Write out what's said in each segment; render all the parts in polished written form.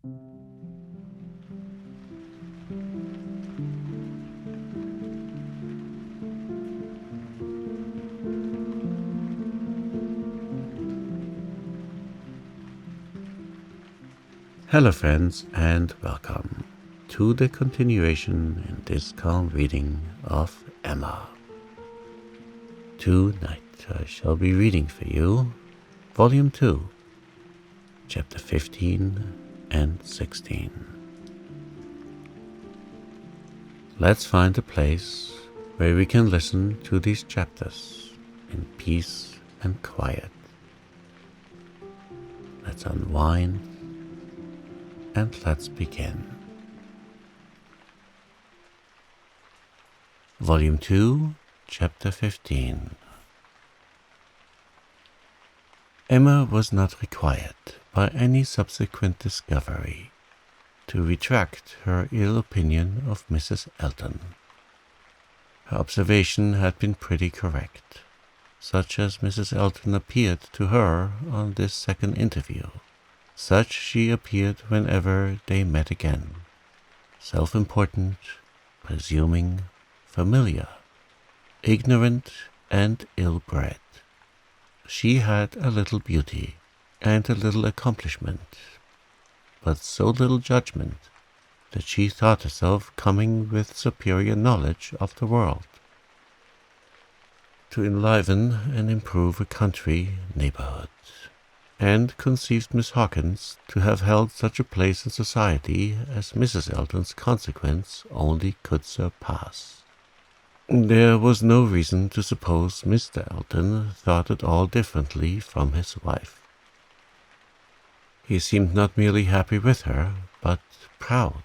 Hello friends, and welcome to the continuation in this calm reading of Emma. Tonight I shall be reading for you Volume 2, Chapter 15 and 16. Let's find a place where we can listen to these chapters in peace and quiet. Let's unwind and let's begin. Volume 2, Chapter 15. Emma was not required by any subsequent discovery to retract her ill opinion of Mrs. Elton. Her observation had been pretty correct, such as Mrs. Elton appeared to her on this second interview. Such she appeared whenever they met again, self-important, presuming, familiar, ignorant, and ill-bred. She had a little beauty and a little accomplishment, but so little judgment that she thought herself coming with superior knowledge of the world to enliven and improve a country neighborhood, and conceived Miss Hawkins to have held such a place in society as Mrs. Elton's consequence only could surpass. There was no reason to suppose Mr. Elton thought at all differently from his wife. He seemed not merely happy with her, but proud.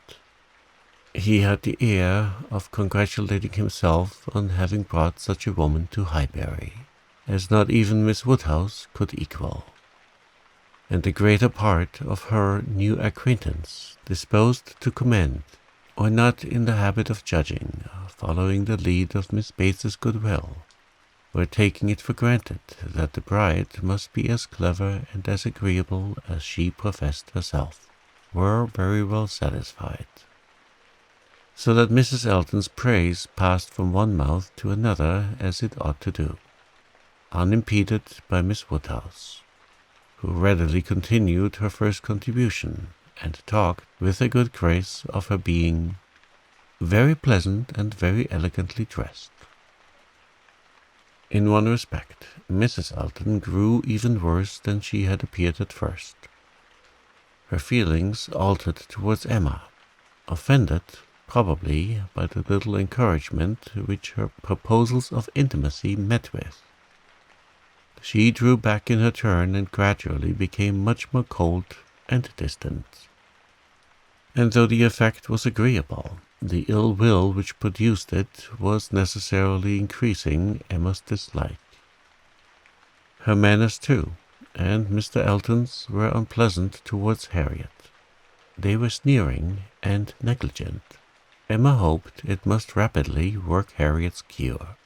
He had the air of congratulating himself on having brought such a woman to Highbury, as not even Miss Woodhouse could equal, and the greater part of her new acquaintance disposed to commend, or not in the habit of judging, following the lead of Miss Bates's goodwill, were taking it for granted that the bride must be as clever and as agreeable as she professed herself, were very well satisfied. So that Mrs. Elton's praise passed from one mouth to another as it ought to do, unimpeded by Miss Woodhouse, who readily continued her first contribution, and talked with a good grace of her being very pleasant and very elegantly dressed. In one respect, Mrs. Elton grew even worse than she had appeared at first. Her feelings altered towards Emma, offended, probably, by the little encouragement which her proposals of intimacy met with. She drew back in her turn and gradually became much more cold and distant. And though the effect was agreeable, the ill will which produced it was necessarily increasing Emma's dislike. Her manners, too, and Mr. Elton's, were unpleasant towards Harriet. They were sneering and negligent. Emma hoped it must rapidly work Harriet's cure,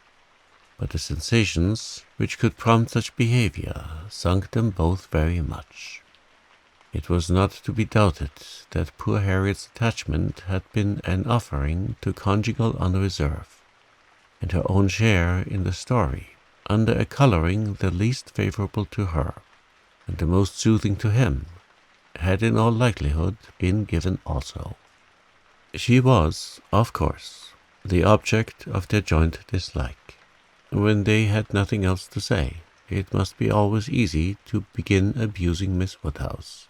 but the sensations which could prompt such behavior sunk them both very much. It was not to be doubted that poor Harriet's attachment had been an offering to conjugal unreserve, and her own share in the story, under a colouring the least favourable to her, and the most soothing to him, had in all likelihood been given also. She was, of course, the object of their joint dislike. When they had nothing else to say, it must be always easy to begin abusing Miss Woodhouse,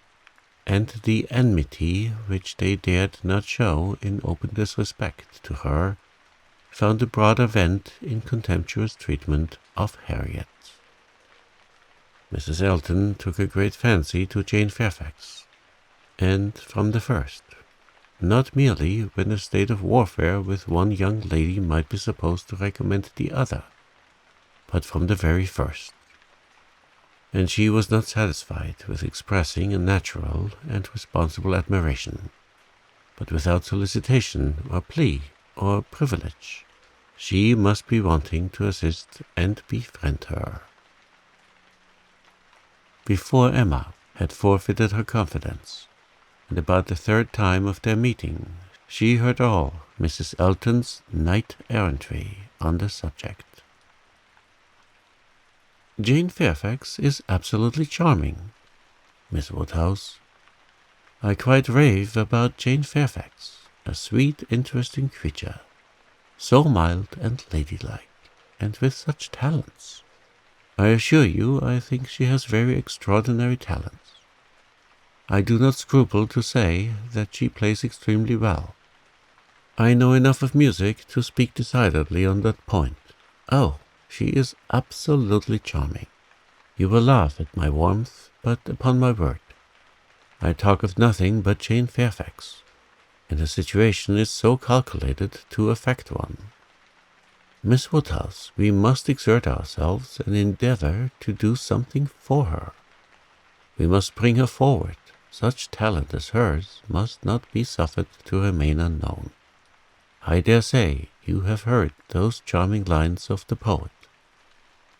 and the enmity which they dared not show in open disrespect to her found a broader vent in contemptuous treatment of Harriet. Mrs. Elton took a great fancy to Jane Fairfax, and from the first, not merely when a state of warfare with one young lady might be supposed to recommend the other, but from the very first. And she was not satisfied with expressing a natural and responsible admiration, but without solicitation or plea or privilege. She must be wanting to assist and befriend her. Before Emma had forfeited her confidence, and about the third time of their meeting, she heard all Mrs. Elton's knight-errantry on the subject. "Jane Fairfax is absolutely charming, Miss Woodhouse. I quite rave about Jane Fairfax, a sweet, interesting creature, so mild and ladylike, and with such talents. I assure you I think she has very extraordinary talents. I do not scruple to say that she plays extremely well. I know enough of music to speak decidedly on that point. Oh, she is absolutely charming. You will laugh at my warmth, but upon my word, I talk of nothing but Jane Fairfax, and the situation is so calculated to affect one. Miss Woodhouse, we must exert ourselves and endeavor to do something for her. We must bring her forward. Such talent as hers must not be suffered to remain unknown. I dare say you have heard those charming lines of the poet.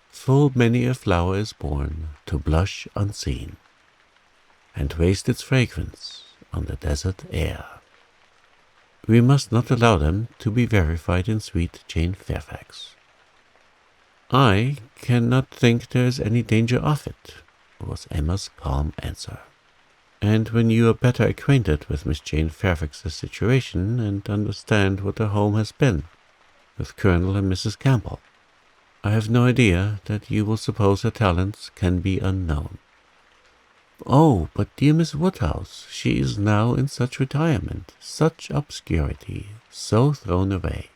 Full many a flower is born to blush unseen, and waste its fragrance on the desert air. We must not allow them to be verified in sweet Jane Fairfax." "I cannot think there is any danger of it," was Emma's calm answer. "And when you are better acquainted with Miss Jane Fairfax's situation, and understand what her home has been, with Colonel and Mrs. Campbell, I have no idea that you will suppose her talents can be unknown." "Oh, but dear Miss Woodhouse, she is now in such retirement, such obscurity, so thrown away.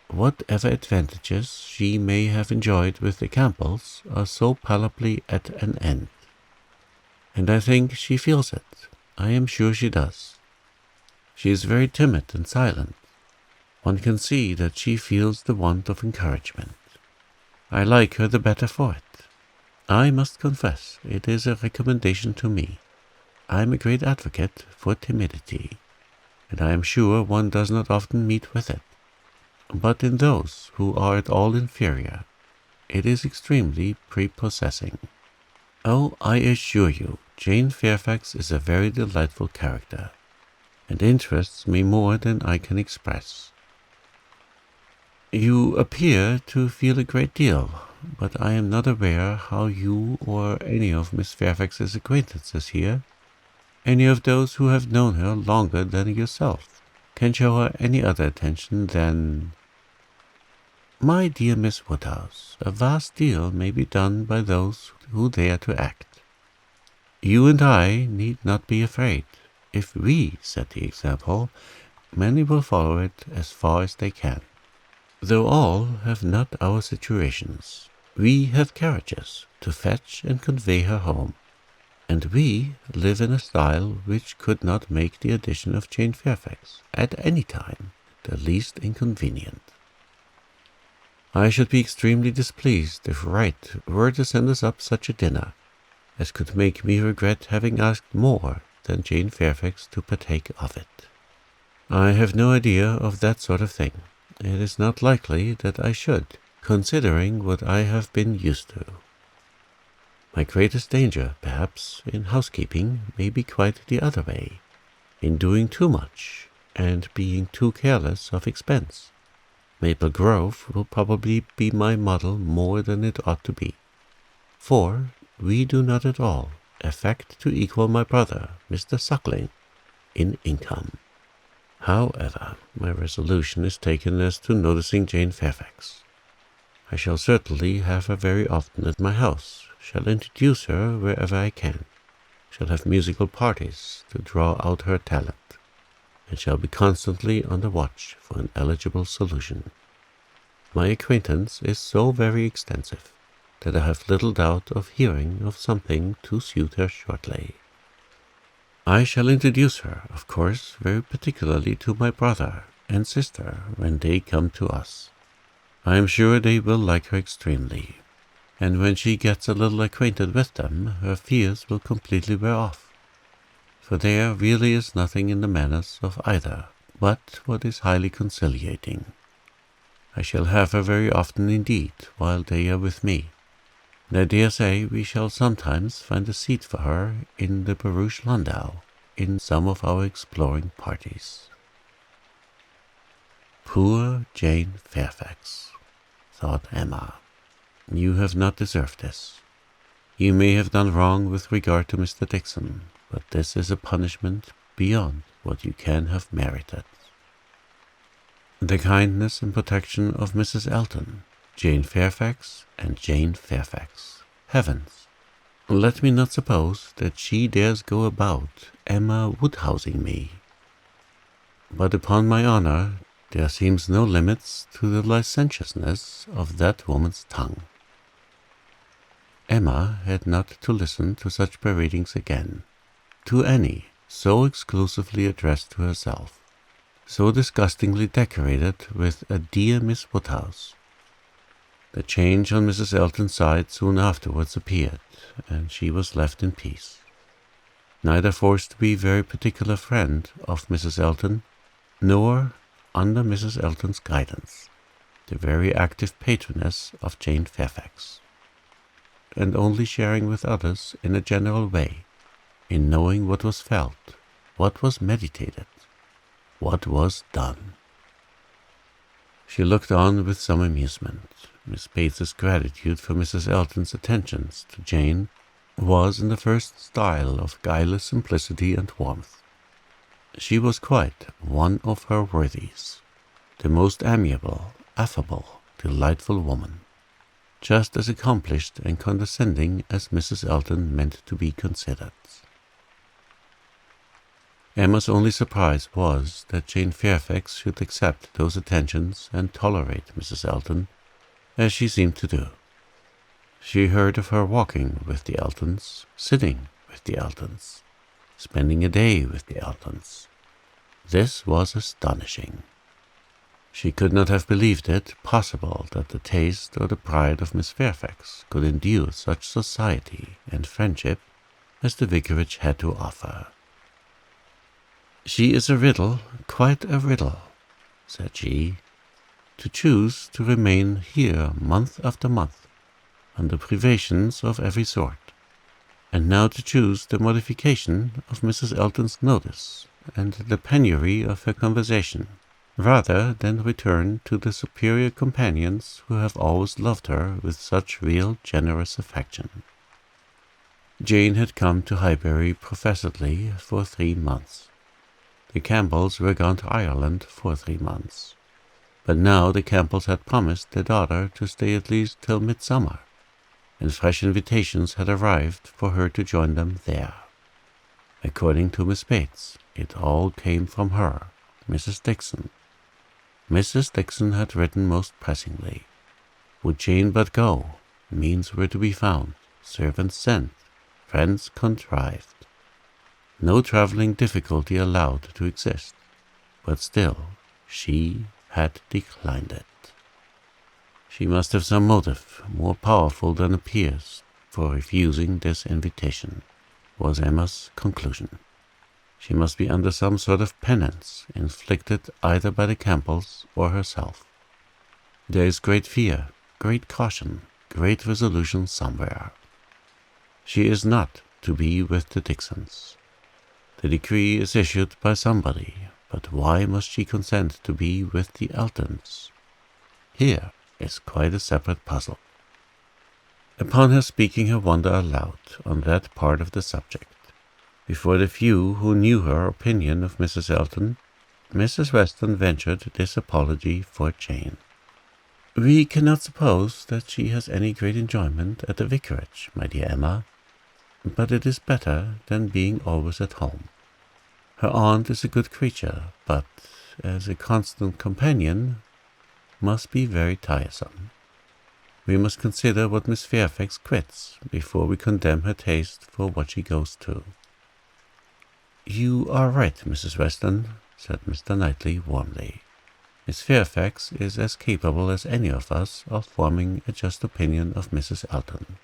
Whatever advantages she may have enjoyed with the Campbells are so palpably at an end. And I think she feels it. I am sure she does. She is very timid and silent. One can see that she feels the want of encouragement. I like her the better for it. I must confess it is a recommendation to me. I am a great advocate for timidity, and I am sure one does not often meet with it. But in those who are at all inferior, it is extremely prepossessing. Oh, I assure you, Jane Fairfax is a very delightful character, and interests me more than I can express." "You appear to feel a great deal, but I am not aware how you or any of Miss Fairfax's acquaintances here, any of those who have known her longer than yourself, can show her any other attention than—" "My dear Miss Woodhouse, a vast deal may be done by those who dare to act. You and I need not be afraid. If we set the example, many will follow it as far as they can. Though all have not our situations, we have carriages to fetch and convey her home, and we live in a style which could not make the addition of Jane Fairfax at any time the least inconvenient. I should be extremely displeased if Wright were to send us up such a dinner as could make me regret having asked more than Jane Fairfax to partake of it. I have no idea of that sort of thing. It is not likely that I should, considering what I have been used to. My greatest danger, perhaps, in housekeeping may be quite the other way, in doing too much and being too careless of expense. Maple Grove will probably be my model more than it ought to be, for we do not at all affect to equal my brother, Mr. Suckling, in income. However, my resolution is taken as to noticing Jane Fairfax. I shall certainly have her very often at my house, shall introduce her wherever I can, shall have musical parties to draw out her talent, and shall be constantly on the watch for an eligible solution. My acquaintance is so very extensive that I have little doubt of hearing of something to suit her shortly. I shall introduce her, of course, very particularly to my brother and sister when they come to us. I am sure they will like her extremely, and when she gets a little acquainted with them, her fears will completely wear off, for there really is nothing in the manners of either but what is highly conciliating. I shall have her very often indeed while they are with me, I dare say we shall sometimes find a seat for her in the barouche landau in some of our exploring parties." "Poor Jane Fairfax," thought Emma. "You have not deserved this. You may have done wrong with regard to Mr. Dixon, but this is a punishment beyond what you can have merited." The kindness and protection of Mrs. Elton, Jane Fairfax, and Jane Fairfax. Heavens! Let me not suppose that she dares go about Emma Woodhousing me. But upon my honour, there seems no limits to the licentiousness of that woman's tongue. Emma had not to listen to such beratings again, to any so exclusively addressed to herself, so disgustingly decorated with a "dear Miss Woodhouse." The change on Mrs. Elton's side soon afterwards appeared, and she was left in peace, neither forced to be a very particular friend of Mrs. Elton, nor, under Mrs. Elton's guidance, the very active patroness of Jane Fairfax, and only sharing with others in a general way, in knowing what was felt, what was meditated, what was done. She looked on with some amusement. Miss Bates's gratitude for Mrs. Elton's attentions to Jane was in the first style of guileless simplicity and warmth. She was quite one of her worthies, the most amiable, affable, delightful woman, just as accomplished and condescending as Mrs. Elton meant to be considered. Emma's only surprise was that Jane Fairfax should accept those attentions and tolerate Mrs. Elton, as she seemed to do. She heard of her walking with the Eltons, sitting with the Eltons, spending a day with the Eltons. This was astonishing. She could not have believed it possible that the taste or the pride of Miss Fairfax could endure such society and friendship as the vicarage had to offer. "She is a riddle, quite a riddle," said she, "to choose to remain here month after month, under privations of every sort, and now to choose the modification of Mrs. Elton's notice and the penury of her conversation, rather than return to the superior companions who have always loved her with such real generous affection." Jane had come to Highbury professedly for 3 months. The Campbells were gone to Ireland for 3 months. But now the Campbells had promised their daughter to stay at least till midsummer, and fresh invitations had arrived for her to join them there. According to Miss Bates, it all came from her, Mrs. Dixon. Mrs. Dixon had written most pressingly. Would Jane but go, means were to be found, servants sent, friends contrived. No travelling difficulty allowed to exist, but still she had declined it. She must have some motive more powerful than appears for refusing this invitation, was Emma's conclusion. She must be under some sort of penance inflicted either by the Campbells or herself. There is great fear, great caution, great resolution somewhere. She is not to be with the Dixons. The decree is issued by somebody, but why must she consent to be with the Eltons? Here is quite a separate puzzle. Upon her speaking her wonder aloud on that part of the subject, before the few who knew her opinion of Mrs. Elton, Mrs. Weston ventured this apology for Jane. "We cannot suppose that she has any great enjoyment at the vicarage, my dear Emma, but it is better than being always at home. Her aunt is a good creature, but, as a constant companion, must be very tiresome. We must consider what Miss Fairfax quits before we condemn her taste for what she goes to." "You are right, Mrs. Weston," said Mr. Knightley warmly. "Miss Fairfax is as capable as any of us of forming a just opinion of Mrs. Elton.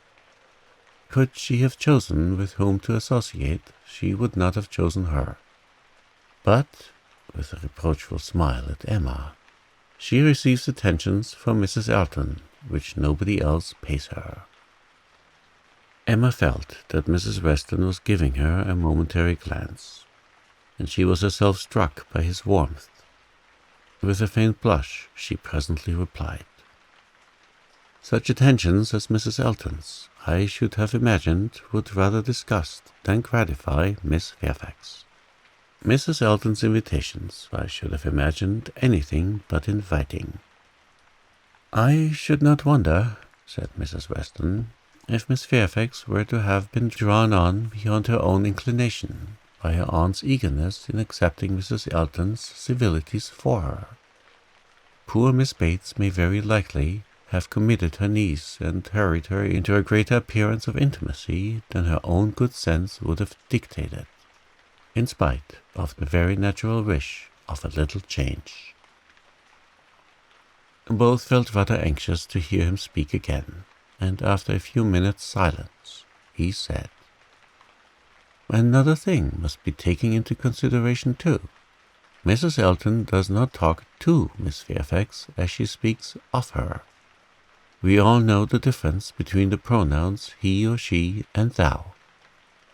Could she have chosen with whom to associate, she would not have chosen her. But," with a reproachful smile at Emma, "she receives attentions from Mrs. Elton, which nobody else pays her." Emma felt that Mrs. Weston was giving her a momentary glance, and she was herself struck by his warmth. With a faint blush, she presently replied, "Such attentions as Mrs. Elton's, I should have imagined, would rather disgust than gratify Miss Fairfax. Mrs. Elton's invitations, I should have imagined, anything but inviting." "I should not wonder," said Mrs. Weston, "if Miss Fairfax were to have been drawn on beyond her own inclination by her aunt's eagerness in accepting Mrs. Elton's civilities for her. Poor Miss Bates may very likely have committed her niece and hurried her into a greater appearance of intimacy than her own good sense would have dictated, in spite of the very natural wish of a little change." Both felt rather anxious to hear him speak again, and after a few minutes' silence, he said, "Another thing must be taken into consideration too. Mrs. Elton does not talk to Miss Fairfax as she speaks of her. We all know the difference between the pronouns he or she and thou,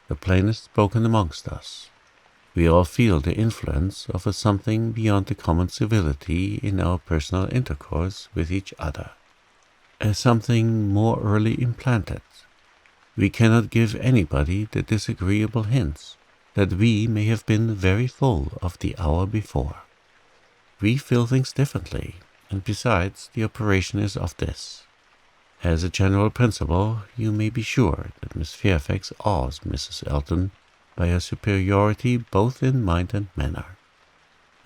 the plainest spoken amongst us. We all feel the influence of a something beyond the common civility in our personal intercourse with each other, a something more early implanted. We cannot give anybody the disagreeable hints that we may have been very full of the hour before. We feel things differently, and besides, the operation is of this. As a general principle, you may be sure that Miss Fairfax awes Mrs. Elton by her superiority both in mind and manner,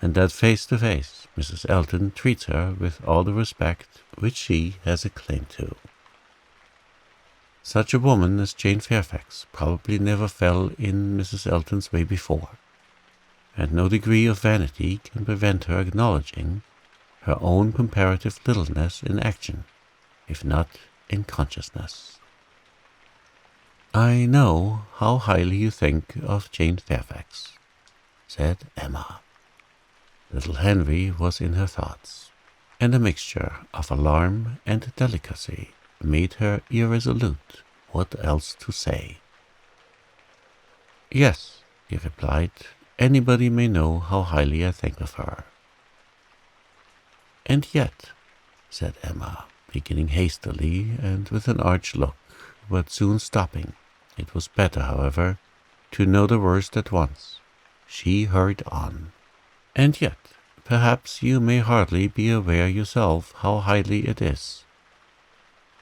and that face to face Mrs. Elton treats her with all the respect which she has a claim to. Such a woman as Jane Fairfax probably never fell in Mrs. Elton's way before, and no degree of vanity can prevent her acknowledging her own comparative littleness in action, if not in consciousness. "I know how highly you think of Jane Fairfax," said Emma. Little Henry was in her thoughts, and a mixture of alarm and delicacy made her irresolute what else to say. "Yes," he replied, "anybody may know how highly I think of her." "And yet," said Emma, beginning hastily and with an arch look, but soon stopping. It was better, however, to know the worst at once. She hurried on, "And yet, perhaps you may hardly be aware yourself how highly it is.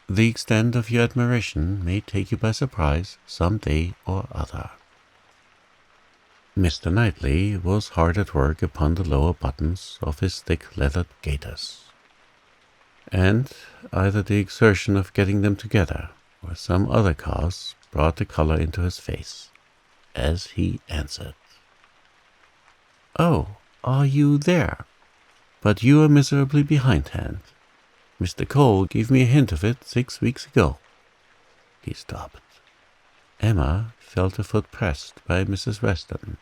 The extent of your admiration may take you by surprise some day or other." Mr. Knightley was hard at work upon the lower buttons of his thick leathered gaiters, and either the exertion of getting them together or some other cause brought the color into his face, as he answered, "Oh, are you there? But you are miserably behindhand. Mr. Cole gave me a hint of it 6 weeks ago." He stopped. Emma felt her foot pressed by Mrs. Weston,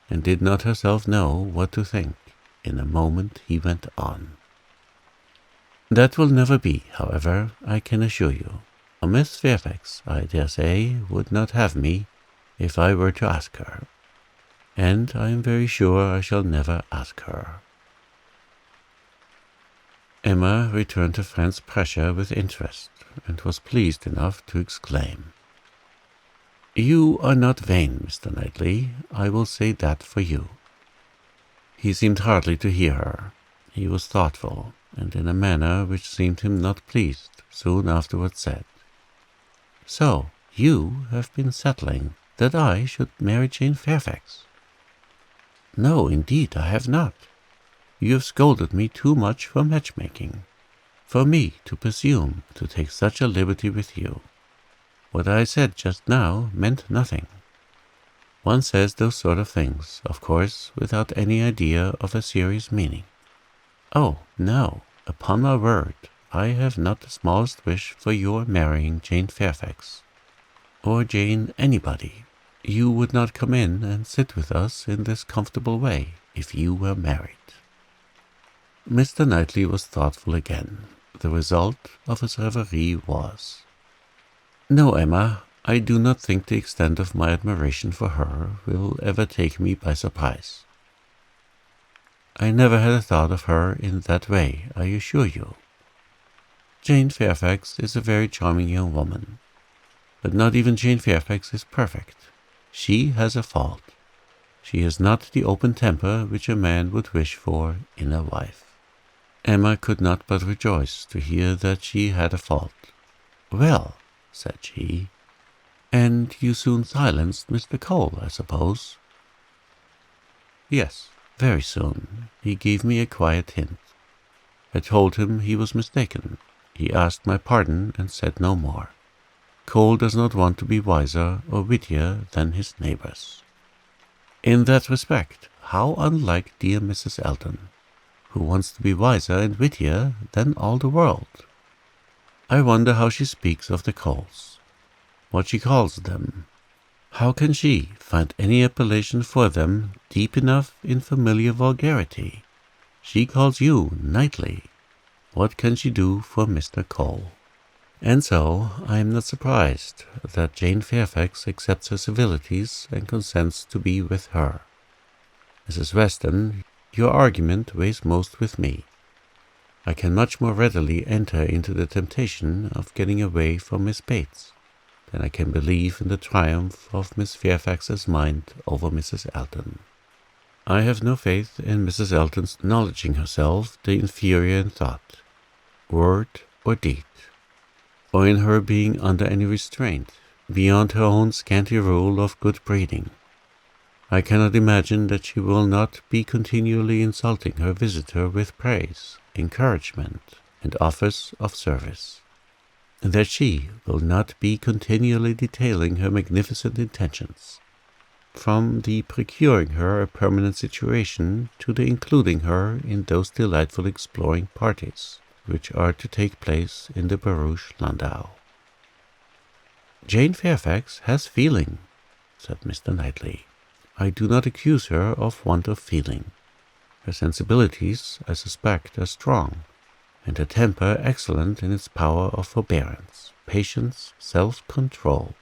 and did not herself know what to think. In a moment he went on. "That will never be, however, I can assure you. A Miss Fairfax, I dare say, would not have me if I were to ask her, and I am very sure I shall never ask her." Emma returned her friend's pressure with interest, and was pleased enough to exclaim, "You are not vain, Mr. Knightley, I will say that for you." He seemed hardly to hear her. He was thoughtful, and in a manner which seemed him not pleased, soon afterwards said, "So you have been settling that I should marry Jane Fairfax?" "No, indeed, I have not. You have scolded me too much for matchmaking, for me to presume to take such a liberty with you. What I said just now meant nothing. One says those sort of things, of course, without any idea of a serious meaning. Oh, no, upon my word, I have not the smallest wish for your marrying Jane Fairfax, or Jane anybody. You would not come in and sit with us in this comfortable way if you were married." Mr. Knightley was thoughtful again. The result of his reverie was, "No, Emma, I do not think the extent of my admiration for her will ever take me by surprise. I never had a thought of her in that way, I assure you. Jane Fairfax is a very charming young woman, but not even Jane Fairfax is perfect. She has a fault. She has not the open temper which a man would wish for in a wife. Emma could not but rejoice to hear that she had a fault. "Well," said she, "and you soon silenced Mr. Cole, I suppose?" "Yes, very soon. He gave me a quiet hint. I told him he was mistaken. He asked my pardon and said no more. Cole does not want to be wiser or wittier than his neighbors. In that respect, how unlike dear Mrs. Elton, who wants to be wiser and wittier than all the world. I wonder how she speaks of the Coles, what she calls them. How can she find any appellation for them deep enough in familiar vulgarity? She calls you Knightley. What can she do for Mr. Cole? And so I am not surprised that Jane Fairfax accepts her civilities and consents to be with her. Mrs. Weston, your argument weighs most with me. I can much more readily enter into the temptation of getting away from Miss Bates than I can believe in the triumph of Miss Fairfax's mind over Mrs. Elton. I have no faith in Mrs. Elton's acknowledging herself the inferior in thought, word, or deed, or in her being under any restraint beyond her own scanty rule of good breeding. I cannot imagine that she will not be continually insulting her visitor with praise, encouragement, and offers of service, and that she will not be continually detailing her magnificent intentions, from the procuring her a permanent situation to the including her in those delightful exploring parties which are to take place in the barouche landau. Jane Fairfax has feeling, said Mr. Knightley. I do not accuse her of want of feeling. Her sensibilities, I suspect, are strong, and her temper excellent in its power of forbearance, patience, self-control.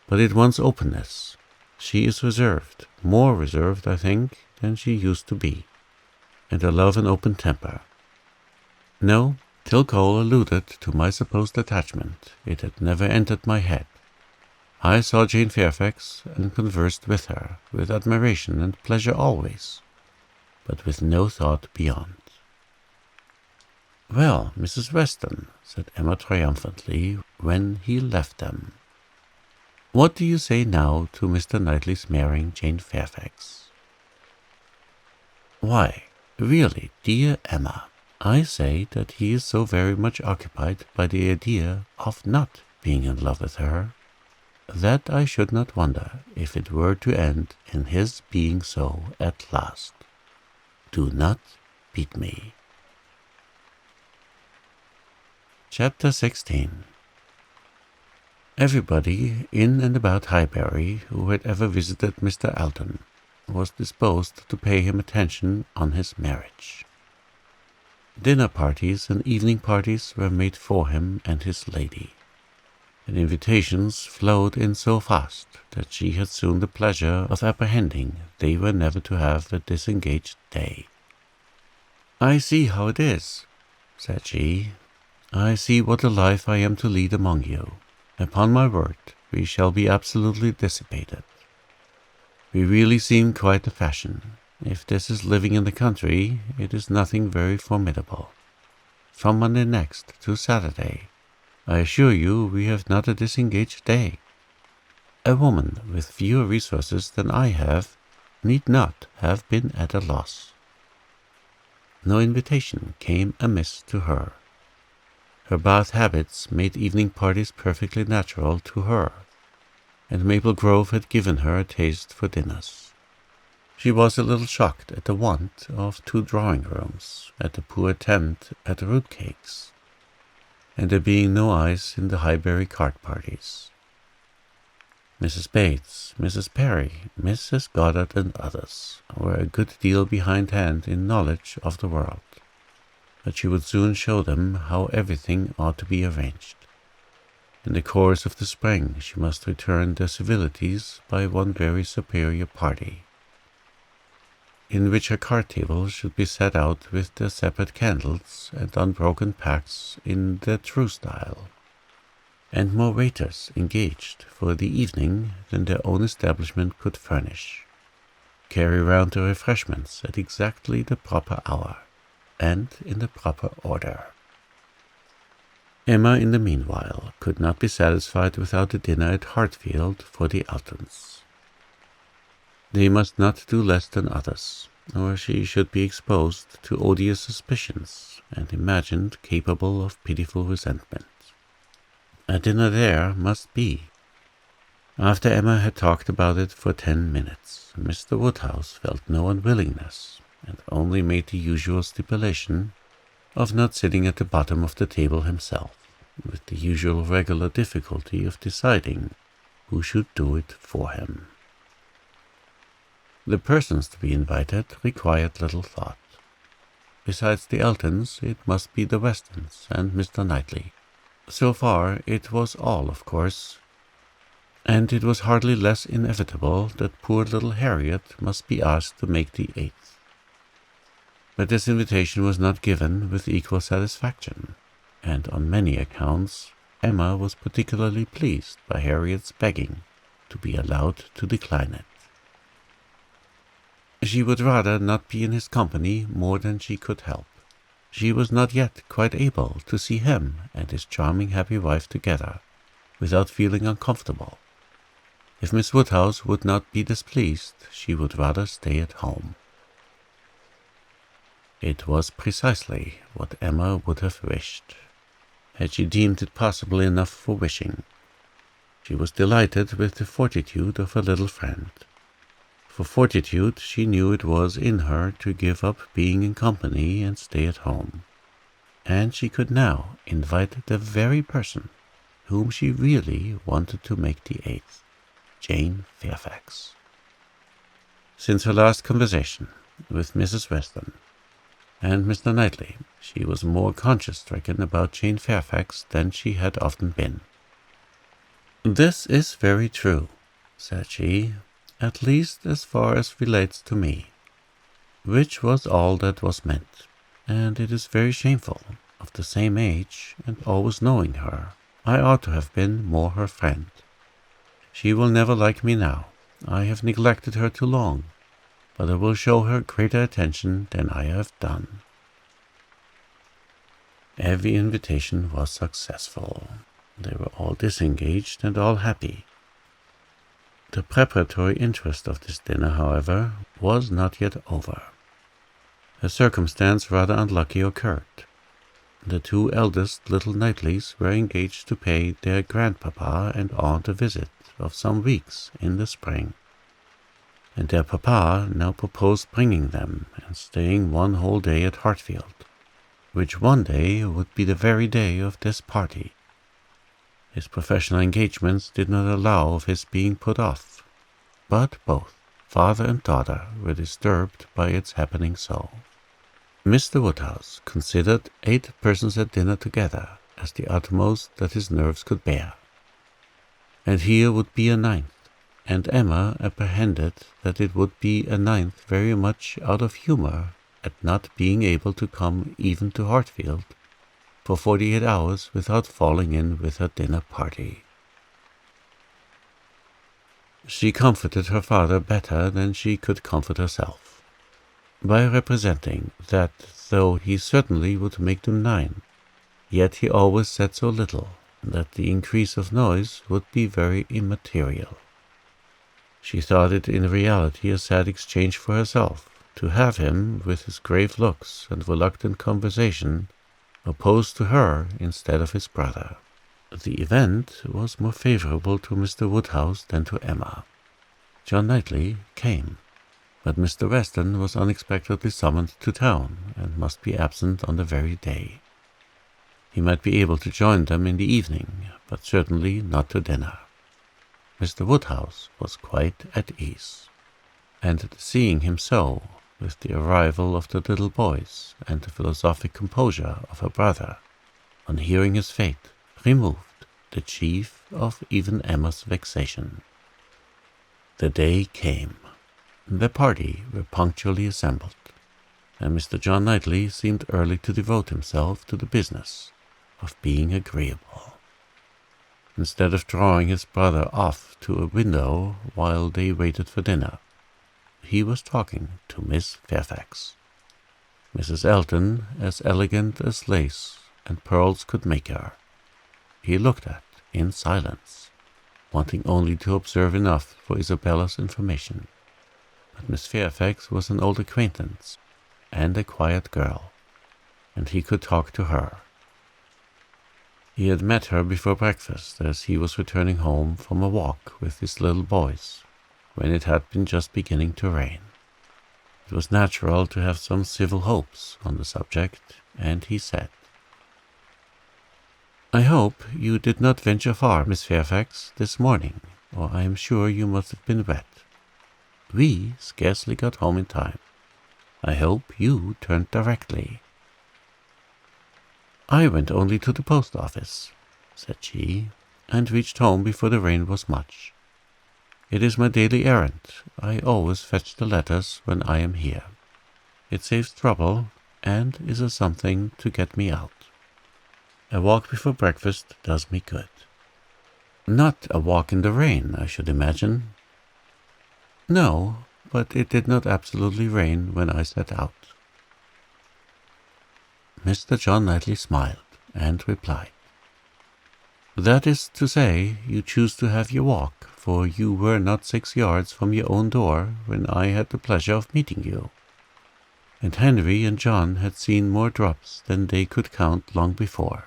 But it wants openness. She is reserved, more reserved, I think, than she used to be, and I love an open temper. No, till Cole alluded to my supposed attachment, it had never entered my head. I saw Jane Fairfax and conversed with her, with admiration and pleasure always, but with no thought beyond. "Well, Mrs. Weston," said Emma triumphantly, when he left them, "what do you say now to Mr. Knightley's marrying Jane Fairfax?" "Why, really, dear Emma, I say that he is so very much occupied by the idea of not being in love with her, that I should not wonder if it were to end in his being so at last. Do not beat me." Chapter 16. Everybody in and about Highbury who had ever visited Mr. Elton was disposed to pay him attention on his marriage. Dinner parties and evening parties were made for him and his lady, and invitations flowed in so fast that she had soon the pleasure of apprehending they were never to have a disengaged day. "I see how it is," said she. "I see what a life I am to lead among you. Upon my word, we shall be absolutely dissipated. We really seem quite a fashion. If this is living in the country, it is nothing very formidable. From Monday next to Saturday, I assure you we have not a disengaged day. A woman with fewer resources than I have need not have been at a loss." No invitation came amiss to her. Her Bath habits made evening parties perfectly natural to her, and Maple Grove had given her a taste for dinners. She was a little shocked at the want of 2 drawing-rooms, at the poor attempt at root cakes, and there being no ice in the Highbury card parties. Mrs. Bates, Mrs. Perry, Mrs. Goddard, and others were a good deal behindhand in knowledge of the world, but she would soon show them how everything ought to be arranged. In the course of the spring she must return their civilities by one very superior party, in which her card table should be set out with their separate candles and unbroken packs in their true style, and more waiters engaged for the evening than their own establishment could furnish, carry round the refreshments at exactly the proper hour, and in the proper order. Emma, in the meanwhile, could not be satisfied without a dinner at Hartfield for the Altons. They must not do less than others, or she should be exposed to odious suspicions, and imagined capable of pitiful resentment. A dinner there must be. After Emma had talked about it for 10 minutes, Mr. Woodhouse felt no unwillingness, and only made the usual stipulation of not sitting at the bottom of the table himself, with the usual regular difficulty of deciding who should do it for him. The persons to be invited required little thought. Besides the Eltons, it must be the Westons and Mr. Knightley. So far it was all, of course, and it was hardly less inevitable that poor little Harriet must be asked to make the 8th. But this invitation was not given with equal satisfaction, and on many accounts Emma was particularly pleased by Harriet's begging to be allowed to decline it. She would rather not be in his company more than she could help. She was not yet quite able to see him and his charming happy wife together, without feeling uncomfortable. If Miss Woodhouse would not be displeased, she would rather stay at home. It was precisely what Emma would have wished, had she deemed it possible enough for wishing. She was delighted with the fortitude of her little friend. For fortitude she knew it was in her to give up being in company and stay at home, and she could now invite the very person whom she really wanted to make the 8th, Jane Fairfax. Since her last conversation with Mrs. Weston and Mr. Knightley, she was more conscience-stricken about Jane Fairfax than she had often been. "This is very true," said she, "at least as far as relates to me," which was all that was meant, and it is very shameful, of the same age, and always knowing her, I ought to have been more her friend. She will never like me now. I have neglected her too long, but I will show her greater attention than I have done. Every invitation was successful. They were all disengaged and all happy. The preparatory interest of this dinner, however, was not yet over. A circumstance rather unlucky occurred. The 2 eldest little Knightleys were engaged to pay their grandpapa and aunt a visit of some weeks in the spring, and their papa now proposed bringing them and staying one whole day at Hartfield, which one day would be the very day of this party. His professional engagements did not allow of his being put off, but both father and daughter were disturbed by its happening so. Mr. Woodhouse considered 8 persons at dinner together as the utmost that his nerves could bear, and here would be a 9th, and Emma apprehended that it would be a 9th very much out of humour at not being able to come even to Hartfield for 48 hours without falling in with her dinner party. She comforted her father better than she could comfort herself, by representing that though he certainly would make them 9, yet he always said so little that the increase of noise would be very immaterial. She thought it in reality a sad exchange for herself to have him, with his grave looks and reluctant conversation, opposed to her instead of his brother. The event was more favourable to Mr. Woodhouse than to Emma. John Knightley came, but Mr. Weston was unexpectedly summoned to town, and must be absent on the very day. He might be able to join them in the evening, but certainly not to dinner. Mr. Woodhouse was quite at ease, and seeing him so, with the arrival of the little boys and the philosophic composure of her brother, on hearing his fate, removed the chief of even Emma's vexation. The day came. The party were punctually assembled, and Mr. John Knightley seemed early to devote himself to the business of being agreeable. Instead of drawing his brother off to a window while they waited for dinner, he was talking to Miss Fairfax. Mrs. Elton, as elegant as lace and pearls could make her, he looked at in silence, wanting only to observe enough for Isabella's information. But Miss Fairfax was an old acquaintance and a quiet girl, and he could talk to her. He had met her before breakfast as he was returning home from a walk with his little boys, when it had been just beginning to rain. It was natural to have some civil hopes on the subject, and he said, "I hope you did not venture far, Miss Fairfax, this morning, or I am sure you must have been wet. We scarcely got home in time. I hope you turned directly." "I went only to the post office," said she, "and reached home before the rain was much. It is my daily errand. I always fetch the letters when I am here. It saves trouble, and is a something to get me out. A walk before breakfast does me good." "Not a walk in the rain, I should imagine." "No, but it did not absolutely rain when I set out." Mr. John Knightley smiled and replied, "That is to say, you choose to have your walk, for you were not 6 yards from your own door when I had the pleasure of meeting you. And Henry and John had seen more drops than they could count long before.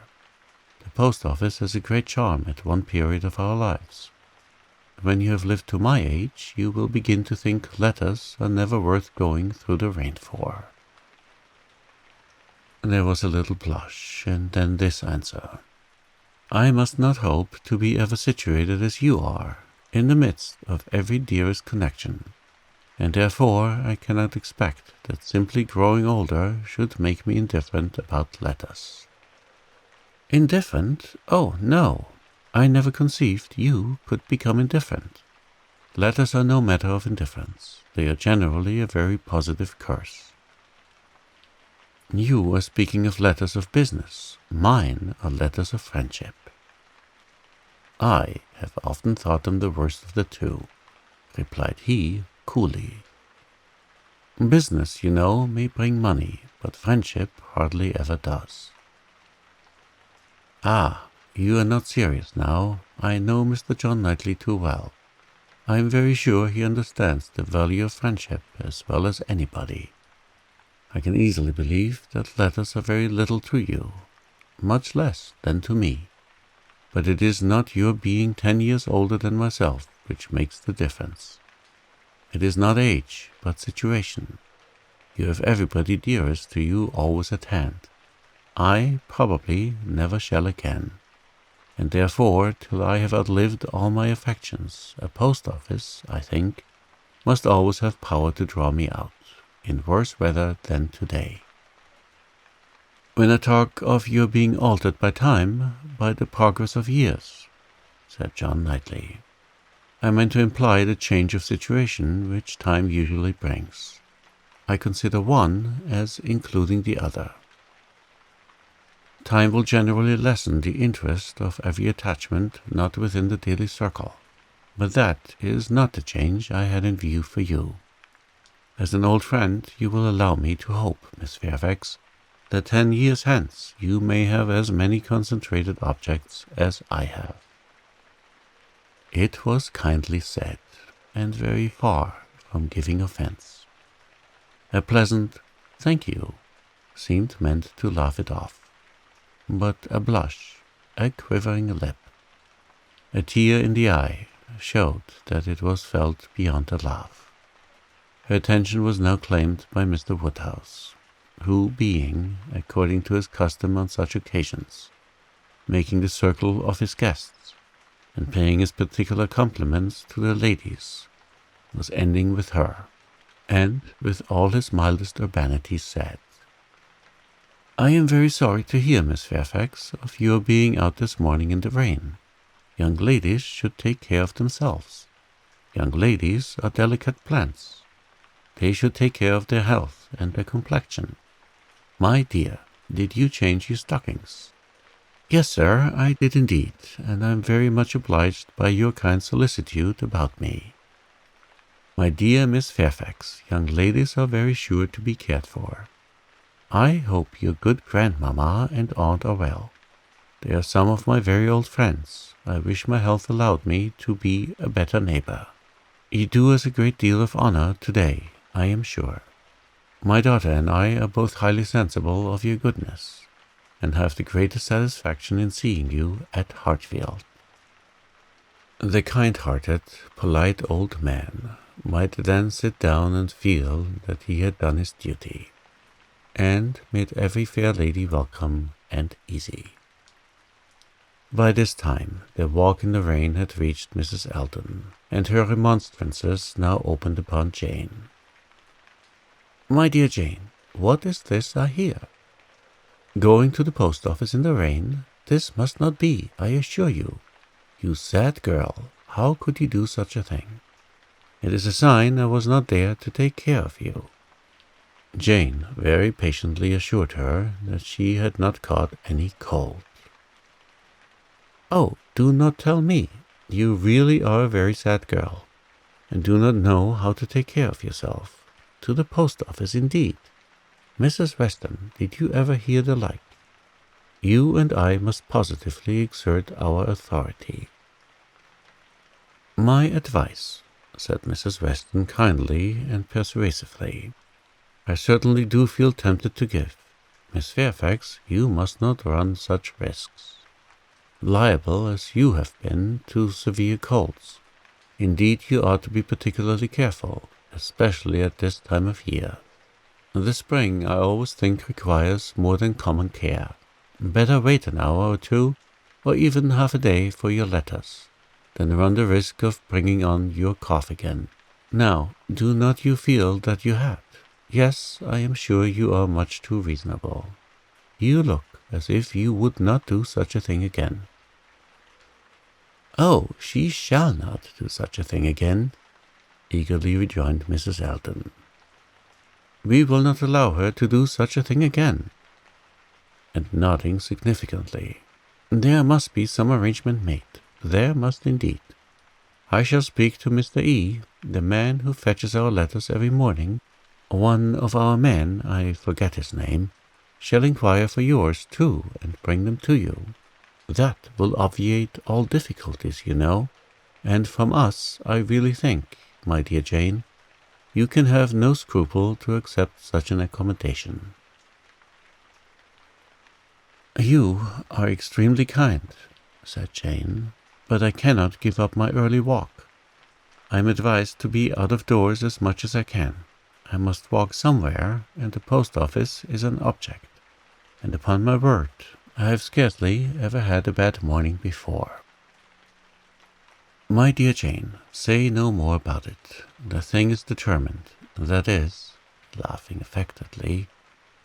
The post office has a great charm at one period of our lives. When you have lived to my age, you will begin to think letters are never worth going through the rain for." There was a little blush, and then this answer: "I must not hope to be ever situated as you are, in the midst of every dearest connection, and therefore I cannot expect that simply growing older should make me indifferent about letters." "Indifferent? Oh, no! I never conceived you could become indifferent. Letters are no matter of indifference. They are generally a very positive curse." "You are speaking of letters of business. Mine are letters of friendship." "I have often thought them the worst of the two," replied he coolly. "Business, you know, may bring money, but friendship hardly ever does." "Ah, you are not serious now. I know Mr. John Knightley too well. I am very sure he understands the value of friendship as well as anybody. I can easily believe that letters are very little to you, much less than to me. But it is not your being 10 years older than myself which makes the difference. It is not age, but situation. You have everybody dearest to you always at hand. I probably never shall again, and therefore, till I have outlived all my affections, a post office, I think, must always have power to draw me out, in worse weather than today." "When I talk of your being altered by time, by the progress of years," said John Knightley, "I meant to imply the change of situation which time usually brings. I consider one as including the other. Time will generally lessen the interest of every attachment not within the daily circle, but that is not the change I had in view for you. As an old friend, you will allow me to hope, Miss Fairfax, that 10 years hence you may have as many concentrated objects as I have." It was kindly said, and very far from giving offence. A pleasant "thank you" seemed meant to laugh it off, but a blush, a quivering lip, a tear in the eye showed that it was felt beyond a laugh. Her attention was now claimed by Mr. Woodhouse, who, being, according to his custom on such occasions, making the circle of his guests, and paying his particular compliments to the ladies, was ending with her, and with all his mildest urbanity said, "I am very sorry to hear, Miss Fairfax, of your being out this morning in the rain. Young ladies should take care of themselves. Young ladies are delicate plants. They should take care of their health and their complexion. My dear, did you change your stockings?" "Yes, sir, I did indeed, and I am very much obliged by your kind solicitude about me." "My dear Miss Fairfax, young ladies are very sure to be cared for. I hope your good grandmamma and aunt are well. They are some of my very old friends. I wish my health allowed me to be a better neighbor. You do us a great deal of honor today, I am sure. My daughter and I are both highly sensible of your goodness, and have the greatest satisfaction in seeing you at Hartfield." The kind-hearted, polite old man might then sit down and feel that he had done his duty, and made every fair lady welcome and easy. By this time their walk in the rain had reached Mrs. Elton, and her remonstrances now opened upon Jane. "My dear Jane, what is this I hear? Going to the post office in the rain? This must not be, I assure you. You sad girl, how could you do such a thing? It is a sign I was not there to take care of you." Jane very patiently assured her that she had not caught any cold. "Oh, do not tell me. You really are a very sad girl, and do not know how to take care of yourself. To the post office, indeed. Mrs. Weston, did you ever hear the like? You and I must positively exert our authority." "My advice," said Mrs. Weston kindly and persuasively, "I certainly do feel tempted to give. Miss Fairfax, you must not run such risks. Liable as you have been to severe colds, indeed you ought to be particularly careful, especially at this time of year. The spring, I always think, requires more than common care. Better wait an hour or two, or even half a day, for your letters, than run the risk of bringing on your cough again. Now, do not you feel that you had? Yes, I am sure you are much too reasonable. You look as if you would not do such a thing again." "Oh, she shall not do such a thing again," eagerly rejoined Mrs. Elton. "We will not allow her to do such a thing again." And nodding significantly, "There must be some arrangement made. There must indeed. I shall speak to Mr. E., the man who fetches our letters every morning. One of our men, I forget his name, shall inquire for yours, too, and bring them to you. That will obviate all difficulties, you know, and from us, I really think, my dear Jane, you can have no scruple to accept such an accommodation." "You are extremely kind," said Jane, "but I cannot give up my early walk. I am advised to be out of doors as much as I can. I must walk somewhere, and the post office is an object, and upon my word, I have scarcely ever had a bad morning before." "My dear Jane, say no more about it. The thing is determined, that is," laughing affectedly,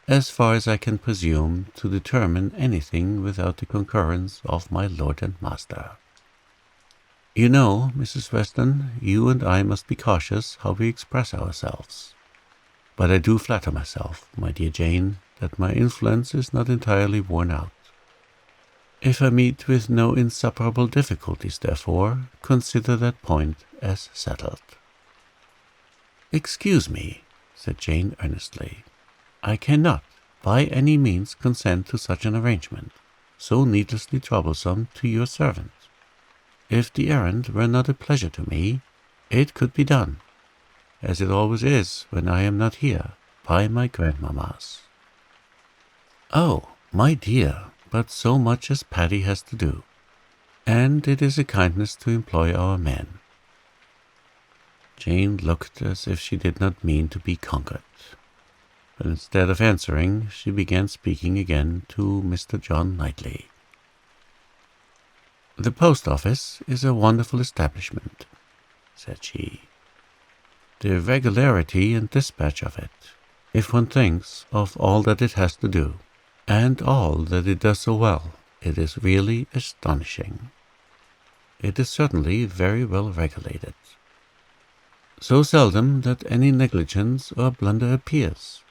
"as far as I can presume to determine anything without the concurrence of my lord and master. You know, Mrs. Weston, you and I must be cautious how we express ourselves. But I do flatter myself, my dear Jane, that my influence is not entirely worn out. If I meet with no insuperable difficulties, therefore, consider that point as settled." "Excuse me," said Jane earnestly. "I cannot by any means consent to such an arrangement, so needlessly troublesome to your servant. If the errand were not a pleasure to me, it could be done, as it always is when I am not here, by my grandmamma's." "Oh, my dear, but so much as Patty has to do, and it is a kindness to employ our men." Jane looked as if she did not mean to be conquered, but instead of answering, she began speaking again to Mr. John Knightley. "The post office is a wonderful establishment," said she. "The regularity and dispatch of it, if one thinks of all that it has to do, and all that it does so well, it is really astonishing." it is certainly very well regulated. So seldom that any negligence or blunder appears,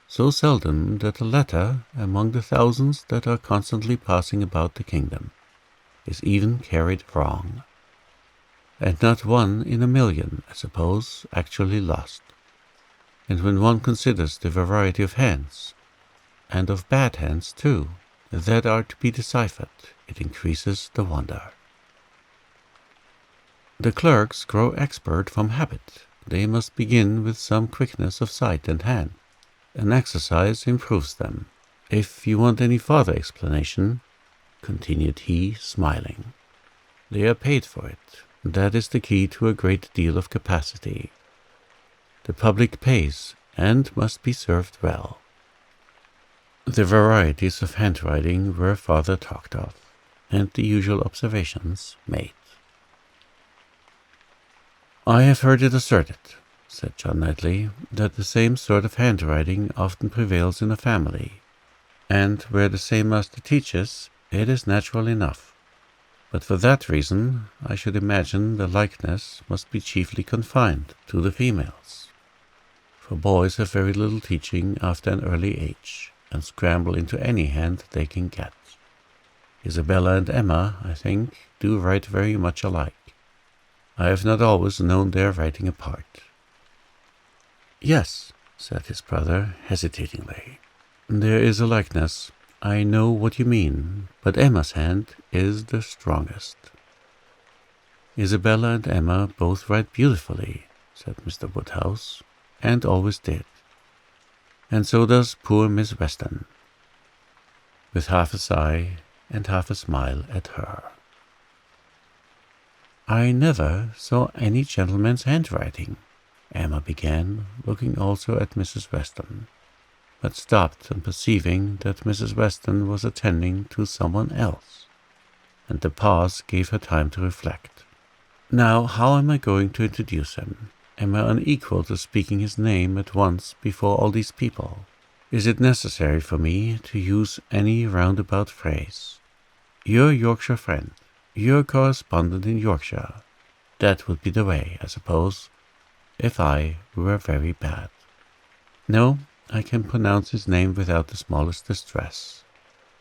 so seldom that a letter, among the thousands that are constantly passing about the kingdom, is even carried wrong, and not one in a million, I suppose, actually lost. And when one considers the variety of hands, and of bad hands too, that are to be deciphered, it increases the wonder. The clerks grow expert from habit. They must begin with some quickness of sight and hand. An exercise improves them. If you want any further explanation, continued he, smiling, they are paid for it. That is the key to a great deal of capacity. The public pays, and must be served well. The varieties of handwriting were farther talked of, and the usual observations made. "I have heard it asserted," said John Knightley, "that the same sort of handwriting often prevails in a family, and where the same master teaches, it is natural enough. But for that reason, I should imagine the likeness must be chiefly confined to the females. For boys have very little teaching after an early age, and scramble into any hand they can get. Isabella and Emma, I think, do write very much alike. I have not always known their writing apart." "Yes," said his brother, hesitatingly, "there is a likeness. I know what you mean, but Emma's hand is the strongest." "Isabella and Emma both write beautifully," said Mr. Woodhouse, "and always did. And so does poor Miss Weston," with half a sigh and half a smile at her. "I never saw any gentleman's handwriting," Emma began, looking also at Mrs. Weston, but stopped on perceiving that Mrs. Weston was attending to someone else, and the pause gave her time to reflect. "Now, how am I going to introduce him? Am I unequal to speaking his name at once before all these people? Is it necessary for me to use any roundabout phrase? Your Yorkshire friend, your correspondent in Yorkshire. That would be the way, I suppose, if I were very bad. No, I can pronounce his name without the smallest distress.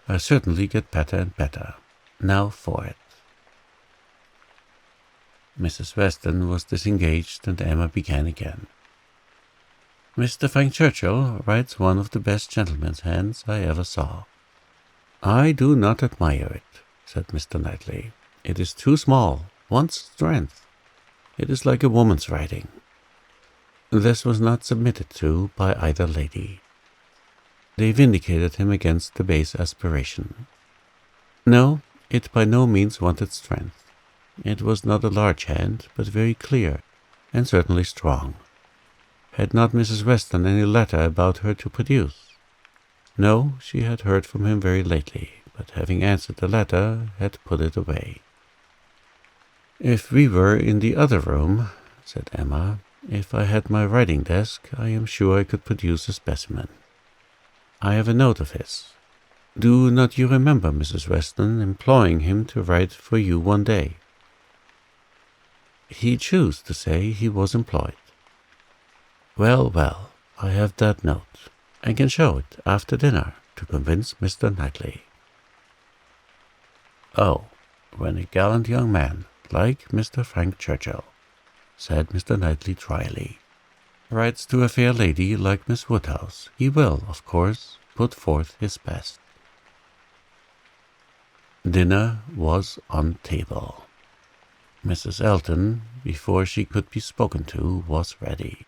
I certainly get better and better. Now for it." Mrs. Weston was disengaged, and Emma began again. "Mr. Frank Churchill writes one of the best gentleman's hands I ever saw." "I do not admire it," said Mr. Knightley. "It is too small, wants strength. It is like a woman's writing." This was not submitted to by either lady. They vindicated him against the base aspiration. No, it by no means wanted strength. It was not a large hand, but very clear, and certainly strong. Had not Mrs. Weston any letter about her to produce? No, she had heard from him very lately, but having answered the letter, had put it away. "If we were in the other room," said Emma, "if I had my writing desk, I am sure I could produce a specimen. I have a note of his. Do not you remember Mrs. Weston employing him to write for you one day?" "He chose to say he was employed." Well, well, I have that note. I can show it after dinner to convince Mr. Knightley." "Oh, when a gallant young man, like Mr. Frank Churchill," said Mr. Knightley dryly, "writes to a fair lady like Miss Woodhouse, he will, of course, put forth his best." Dinner was on table. Mrs. Elton, before she could be spoken to, was ready,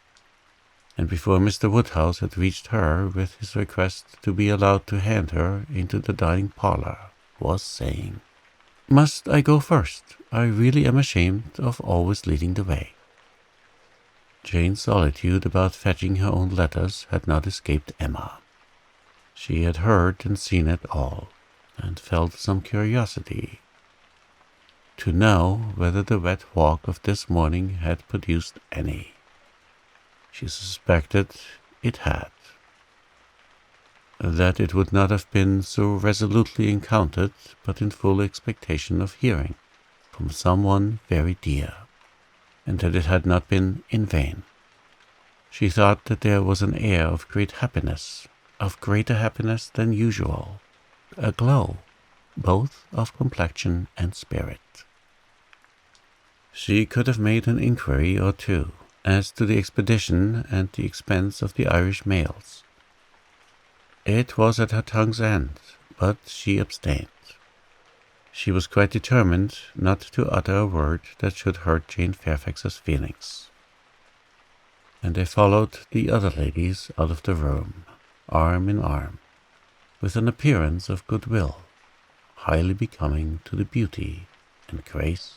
and before Mr. Woodhouse had reached her with his request to be allowed to hand her into the dining parlour, was saying, "Must I go first? I really am ashamed of always leading the way." Jane's solitude about fetching her own letters had not escaped Emma. She had heard and seen it all, and felt some curiosity to know whether the wet walk of this morning had produced any. She suspected it had. That it would not have been so resolutely encountered, but in full expectation of hearing from someone very dear, and that it had not been in vain. She thought that there was an air of great happiness, of greater happiness than usual, a glow, both of complexion and spirit. She could have made an inquiry or two as to the expedition and the expense of the Irish mails. It was at her tongue's end, but she abstained. She was quite determined not to utter a word that should hurt Jane Fairfax's feelings. And they followed the other ladies out of the room, arm in arm, with an appearance of goodwill, highly becoming to the beauty and grace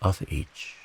of each.